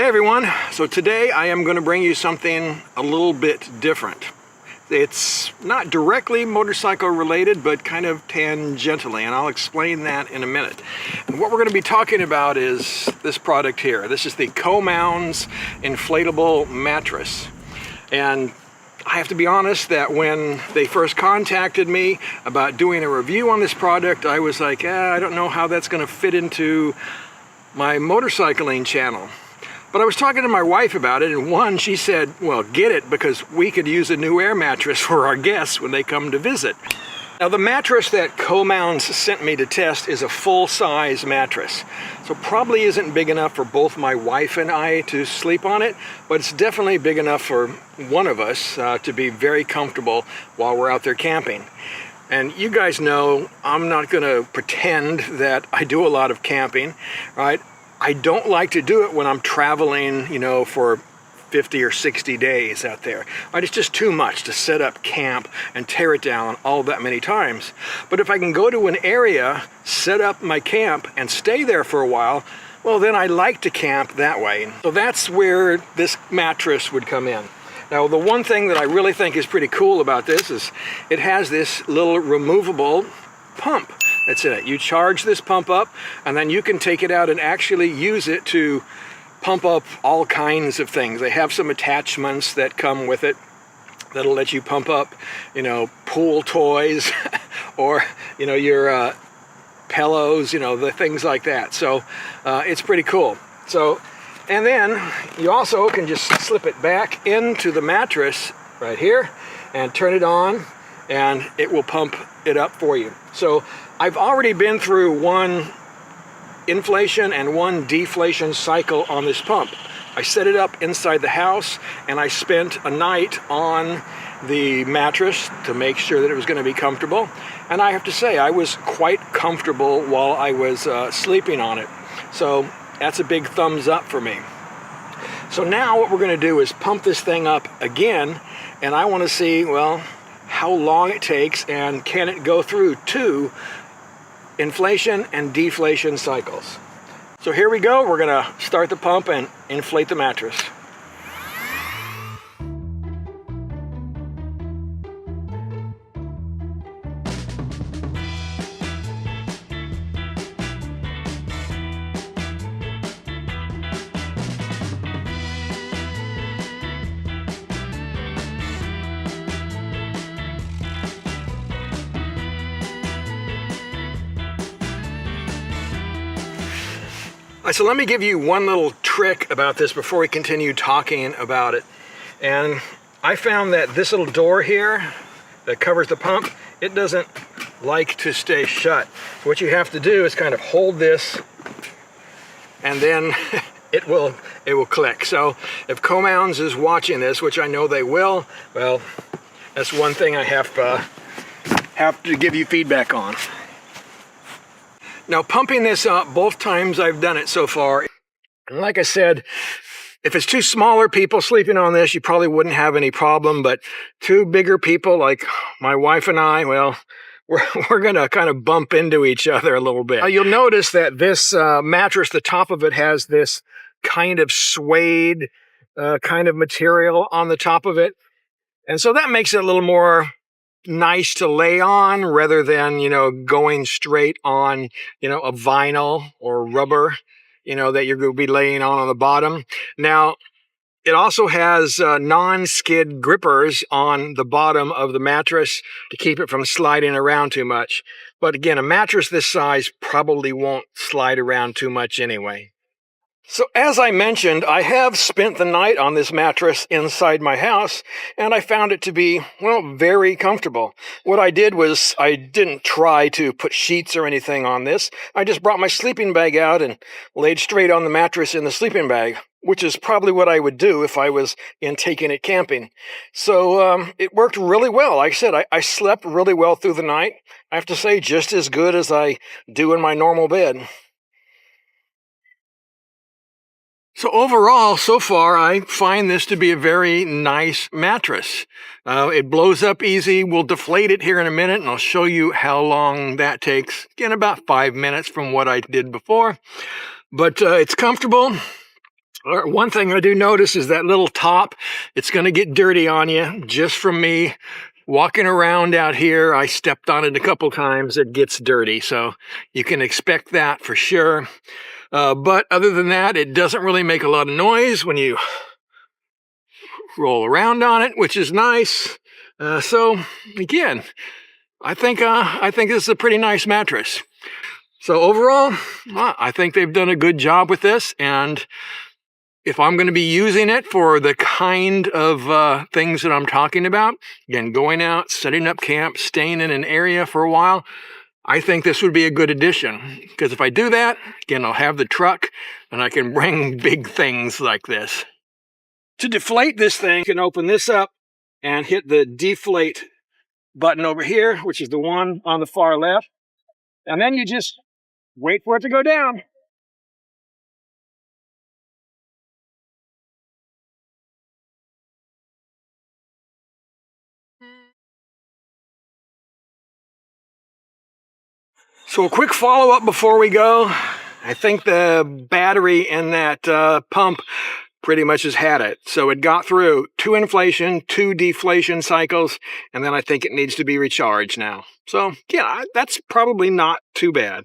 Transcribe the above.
Hey everyone, so today I am going to bring you something a little bit different. It's not directly motorcycle related, but kind of tangentially, and I'll explain that in a minute. And what we're going to be talking about is this product here. This is the Commouds inflatable mattress. And I have to be honest that when they first contacted me about doing a review on this product, I was like, I don't know how that's going to fit into my motorcycling channel. But I was talking to my wife about it, and she said, well, get it because we could use a new air mattress for our guests when they come to visit. Now, the mattress that Commouds sent me to test is a full-size mattress. So probably isn't big enough for both my wife and I to sleep on it, but it's definitely big enough for one of us to be very comfortable while we're out there camping. And you guys know I'm not going to pretend that I do a lot of camping, right? I don't like to do it when I'm traveling, for 50 or 60 days out there. Right? It's just too much to set up camp and tear it down all that many times. But if I can go to an area, set up my camp, and stay there for a while, well, then I like to camp that way. So that's where this mattress would come in. Now, the one thing that I really think is pretty cool about this is it has this little removable pump that's in it. You charge this pump up, and then you can take it out and actually use it to pump up all kinds of things. They have some attachments that come with it that'll let you pump up, pool toys or, your pillows, the things like that. So it's pretty cool. So, and then you also can just slip it back into the mattress right here and turn it on, and it will pump it up for you. So I've already been through one inflation and one deflation cycle on this pump. I set it up inside the house, and I spent a night on the mattress to make sure that it was going to be comfortable. And I have to say, I was quite comfortable while I was sleeping on it. So that's a big thumbs up for me. So now what we're going to do is pump this thing up again, and I want to see, well, how long it takes and can it go through two inflation and deflation cycles. So here we go. We're going to start the pump and inflate the mattress. So let me give you one little trick about this before we continue talking about it. And I found that this little door here that covers the pump, it doesn't like to stay shut. So what you have to do is kind of hold this, and then it will click. So if Commouds is watching this, which I know they will, well, that's one thing I have to give you feedback on. Now, pumping this up both times I've done it so far, and like I said, if it's two smaller people sleeping on this, you probably wouldn't have any problem, but two bigger people like my wife and I, well, we're going to kind of bump into each other a little bit. You'll notice that this mattress, the top of it has this kind of suede kind of material on the top of it, and so that makes it a little more nice to lay on rather than, going straight on, a vinyl or rubber, that you're going to be laying on the bottom. Now, it also has non-skid grippers on the bottom of the mattress to keep it from sliding around too much. But again, a mattress this size probably won't slide around too much anyway. So as I mentioned, I have spent the night on this mattress inside my house, and I found it to be, well, very comfortable. What I did was I didn't try to put sheets or anything on this. I just brought my sleeping bag out and laid straight on the mattress in the sleeping bag, which is probably what I would do if I was taking it camping. So it worked really well. Like I said, I slept really well through the night. I have to say, just as good as I do in my normal bed. So overall, so far, I find this to be a very nice mattress. It blows up easy. We'll deflate it here in a minute, and I'll show you how long that takes. Again, about 5 minutes from what I did before. But it's comfortable. One thing I do notice is that little top, it's going to get dirty on you just from me walking around out here. I stepped on it a couple times. It gets dirty, so you can expect that for sure. But other than that, it doesn't really make a lot of noise when you roll around on it, which is nice. So again, I think this is a pretty nice mattress. So overall, I think they've done a good job with this, and if I'm going to be using it for the kind of things that I'm talking about, again, going out, setting up camp, staying in an area for a while, I think this would be a good addition. Because if I do that, again, I'll have the truck and I can bring big things like this. To deflate this thing, you can open this up and hit the deflate button over here, which is the one on the far left. And then you just wait for it to go down. So a quick follow-up before we go. I think the battery in that pump pretty much has had it. So it got through 2 inflation, 2 deflation cycles, and then I think it needs to be recharged now. So yeah, that's probably not too bad.